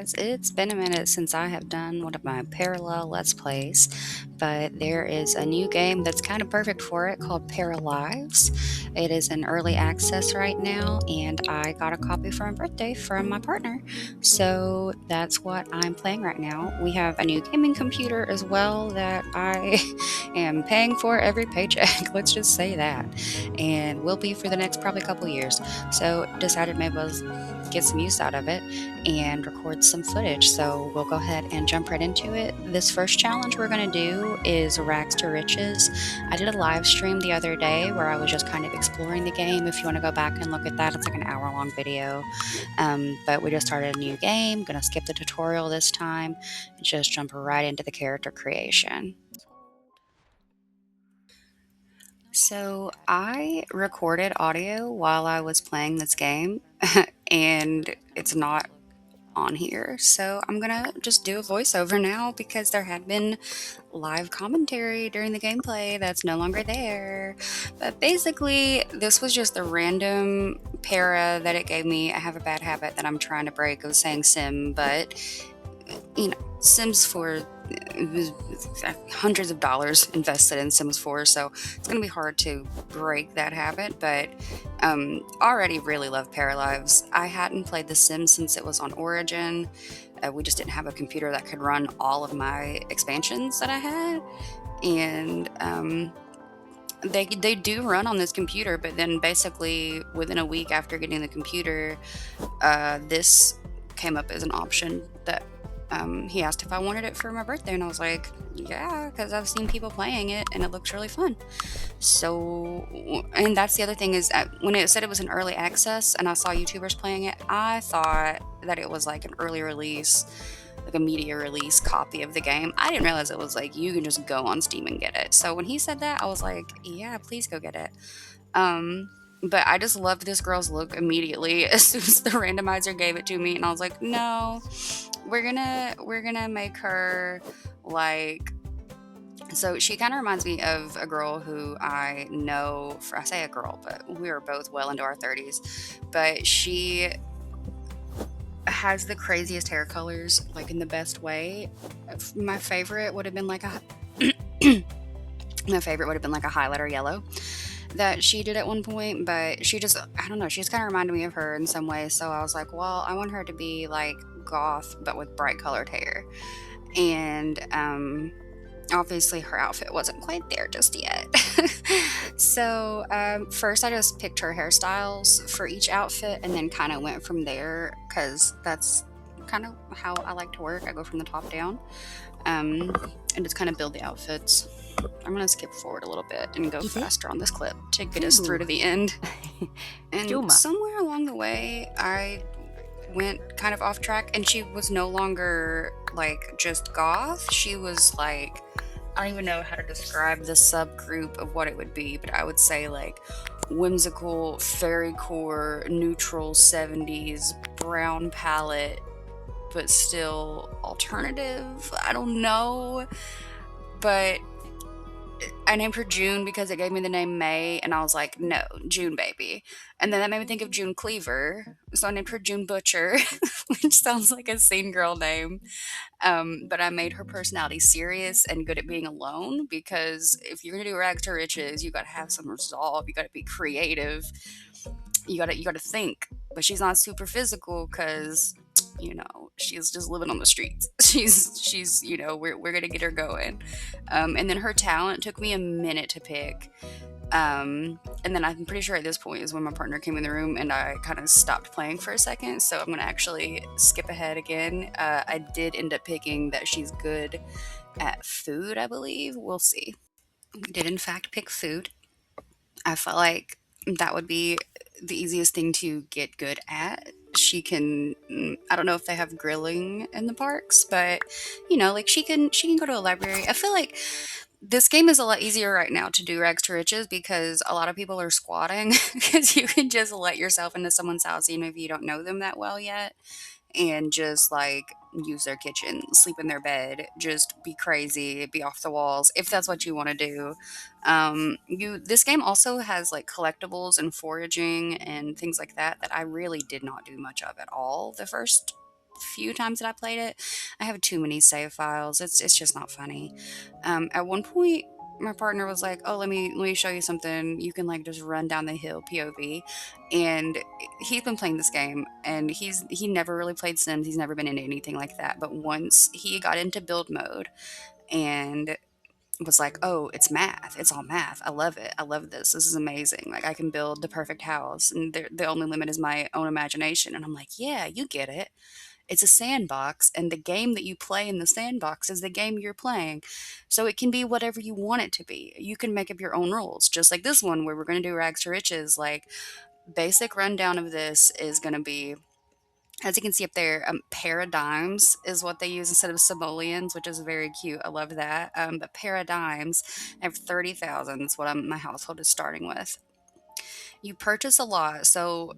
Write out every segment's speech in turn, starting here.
guys. It's been a minute since I have done one of my parallel Let's Plays, but there is a new game that's kind of perfect for it called Paralives. It is in early access right now, and I got a copy for my birthday from my partner. So that's what I'm playing right now. We have a new gaming computer as well that I am paying for every paycheck. Let's just say that. And will be for the next probably couple years. So decided maybe I'll get some use out of it and record some footage. So we'll go ahead and jump right into it. This first challenge we're going to do is Rags to Riches. I did a live stream the other day where I was just kind of exploring the game. If you want to go back and look at that, it's like an hour-long video. But we just started a new game. Going to skip the tutorial this time and just jump right into the character creation. So I recorded audio while I was playing this game, and it's not on here. So I'm gonna just do a voiceover now because there had been live commentary during the gameplay that's no longer there. But basically, this was just the random para that it gave me. I have a bad habit that I'm trying to break of saying sim, but Sims 4, hundreds of dollars invested in Sims 4, so it's going to be hard to break that habit, but already really love Paralives. I hadn't played The Sims since it was on Origin. We just didn't have a computer that could run all of my expansions that I had, and they do run on this computer, but then basically within a week after getting the computer, this came up as an option that he asked if I wanted it for my birthday, and I was like, yeah, because I've seen people playing it and it looks really fun. So, and that's the other thing is when it said it was an early access and I saw YouTubers playing it, I thought that it was like an early release, like a media release copy of the game. I didn't realize it was like you can just go on Steam and get it. So when he said that, I was like, yeah, please go get it. But I just loved this girl's look immediately as soon as the randomizer gave it to me, and I was like, no, we're gonna make her like. So she kind of reminds me of a girl who I know. I say a girl, but we are both well into our 30s. But she has the craziest hair colors, like in the best way. My favorite would have been like a. My favorite would have been like a highlighter yellow that she did at one point, but she just, I don't know, she just kind of reminded me of her in some ways. So I was like, well, I want her to be like goth, but with bright colored hair. And obviously her outfit wasn't quite there just yet. So first I just picked her hairstyles for each outfit and then kind of went from there because that's kind of how I like to work. I go from the top down and just kind of build the outfits. I'm going to skip forward a little bit and go faster on this clip to get us through to the end. And somewhere along the way, I went kind of off track, and she was no longer like just goth. She was like, I don't even know how to describe the subgroup of what it would be, but I would say like whimsical, fairy core, neutral 70s, brown palette, but still alternative. I don't know. But I named her June because it gave me the name May, and I was like, no, June baby. And then that made me think of June Cleaver, so I named her June Butcher, which sounds like a scene girl name. But I made her personality serious and good at being alone, because if you're gonna do rags to riches, you gotta have some resolve, you gotta be creative, you gotta think. But she's not super physical because she's just living on the streets. She's we're gonna get her going. And then her talent took me a minute to pick. And then I'm pretty sure at this point is when my partner came in the room and I kind of stopped playing for a second. So I'm gonna actually skip ahead again. I did end up picking that she's good at food, I believe. We'll see. We did in fact pick food. I felt like that would be the easiest thing to get good at. She can, I don't know if they have grilling in the parks, but like she can go to a library. I feel like this game is a lot easier right now to do rags to riches because a lot of people are squatting because you can just let yourself into someone's house even if you don't know them that well yet, and just like use their kitchen, sleep in their bed, just be crazy, be off the walls if that's what you want to do. This game also has like collectibles and foraging and things like that I really did not do much of at all the first few times that I played it, I have too many save files. It's just not funny. At one point, my partner was like, "Oh, let me show you something. You can like just run down the hill POV," and he's been playing this game, and he never really played Sims. He's never been into anything like that. But once he got into build mode and was like, "Oh, it's math. It's all math. I love it. I love this. This is amazing. Like I can build the perfect house, and the only limit is my own imagination." And I'm like, "Yeah, you get it. It's a sandbox, and the game that you play in the sandbox is the game you're playing. So it can be whatever you want it to be. You can make up your own rules, just like this one where we're going to do rags to riches. Like, basic rundown of this is going to be, as you can see up there, paradigms is what they use instead of simoleons, which is very cute. I love that. But paradigms, I have 30,000. That's what my household is starting with. You purchase a lot, so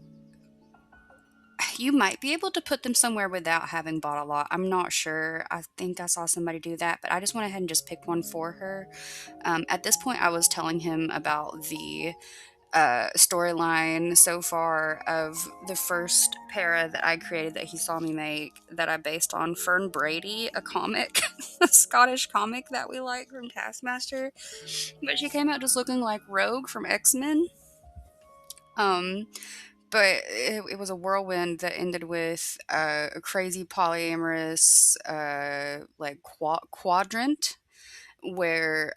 you might be able to put them somewhere without having bought a lot. I'm not sure. I think I saw somebody do that, but I just went ahead and just picked one for her. At this point, I was telling him about the storyline so far of the first para that I created that he saw me make, that I based on Fern Brady, a comic, a Scottish comic that we like from Taskmaster. But she came out just looking like Rogue from X-Men. Um, but it was a whirlwind that ended with a crazy polyamorous like quadrant where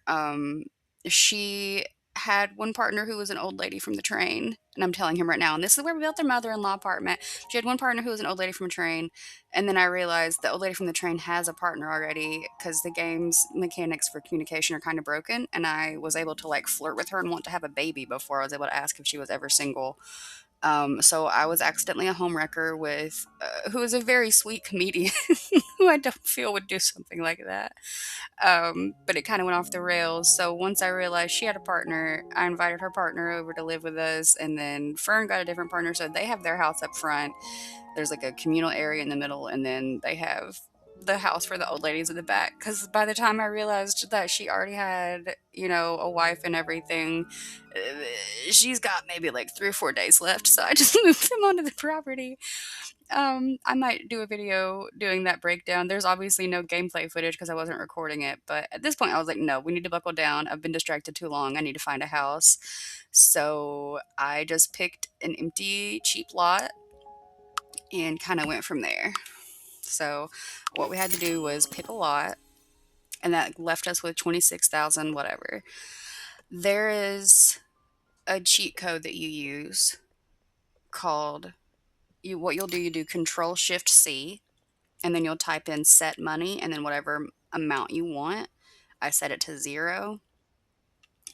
she had one partner who was an old lady from the train, and I'm telling him right now, and this is where we built their mother-in-law apartment. She had one partner who was an old lady from a train, and then I realized the old lady from the train has a partner already because the game's mechanics for communication are kind of broken, and I was able to like flirt with her and want to have a baby before I was able to ask if she was ever single. So I was accidentally a homewrecker with who is a very sweet comedian who I don't feel would do something like that. But it kind of went off the rails. So once I realized she had a partner, I invited her partner over to live with us, and then Fern got a different partner, so they have their house up front. There's like a communal area in the middle, and then they have the house for the old ladies in the back. Because by the time I realized that she already had, a wife and everything, she's got maybe like 3 or 4 days left. So I just moved them onto the property. I might do a video doing that breakdown. There's obviously no gameplay footage because I wasn't recording it, but at this point I was like, no, we need to buckle down. I've been distracted too long. I need to find a house. So I just picked an empty, cheap lot and kind of went from there. So what we had to do was pick a lot, and that left us with 26,000 whatever. There is a cheat code that you use called what you'll do, you do Control Shift C, and then you'll type in set money and then whatever amount you want. I set it to 0,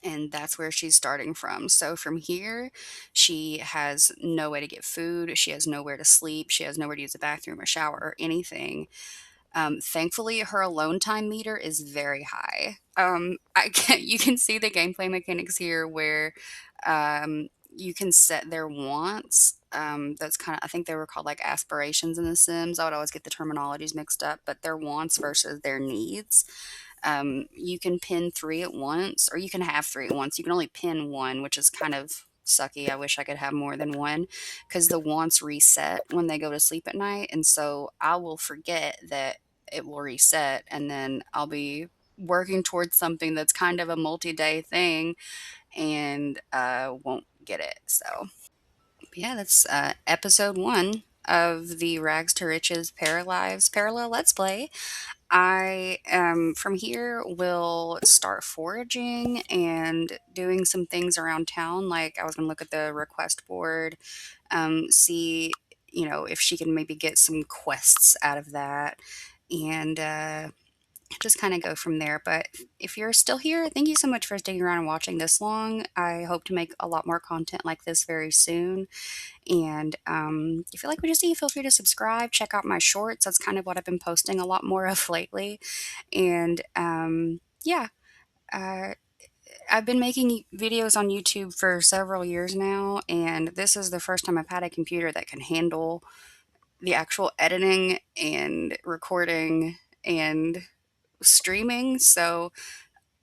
and that's where she's starting from. So from here, she has no way to get food, she has nowhere to sleep, she has nowhere to use the bathroom or shower or anything. Thankfully, her alone time meter is very high. You can see the gameplay mechanics here where you can set their wants. That's kind of, I think they were called like aspirations in The Sims. I would always get the terminologies mixed up, but their wants versus their needs. You can pin 3 at once, or you can have 3 at once. You can only pin one, which is kind of sucky. I wish I could have more than one because the wants reset when they go to sleep at night. And so I will forget that it will reset, and then I'll be working towards something that's kind of a multi-day thing and won't get it. So, yeah, that's episode 1 of the Rags to Riches Paralives Parallel Let's Play. I from here will start foraging and doing some things around town. Like I was gonna look at the request board, see if she can maybe get some quests out of that, and just kind of go from there. But if you're still here, thank you so much for sticking around and watching this long. I hope to make a lot more content like this very soon. And if you like what you see, feel free to subscribe. Check out my shorts. That's kind of what I've been posting a lot more of lately. And yeah, uh, I've been making videos on YouTube for several years now, and this is the first time I've had a computer that can handle the actual editing and recording and streaming. So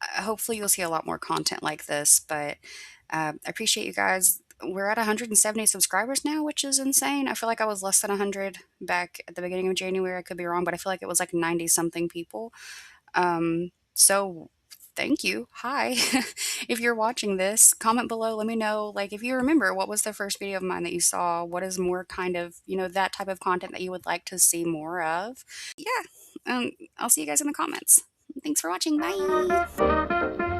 hopefully you'll see a lot more content like this. But I appreciate you guys we're at 170 subscribers now, which is insane. I feel like I was less than 100 back at the beginning of January. I could be wrong, but I feel like it was like 90 something people. So thank you. Hi. If you're watching this, comment below. Let me know, like, if you remember what was the first video of mine that you saw. What is more kind of, that type of content that you would like to see more of. Yeah. I'll see you guys in the comments. Thanks for watching. Bye.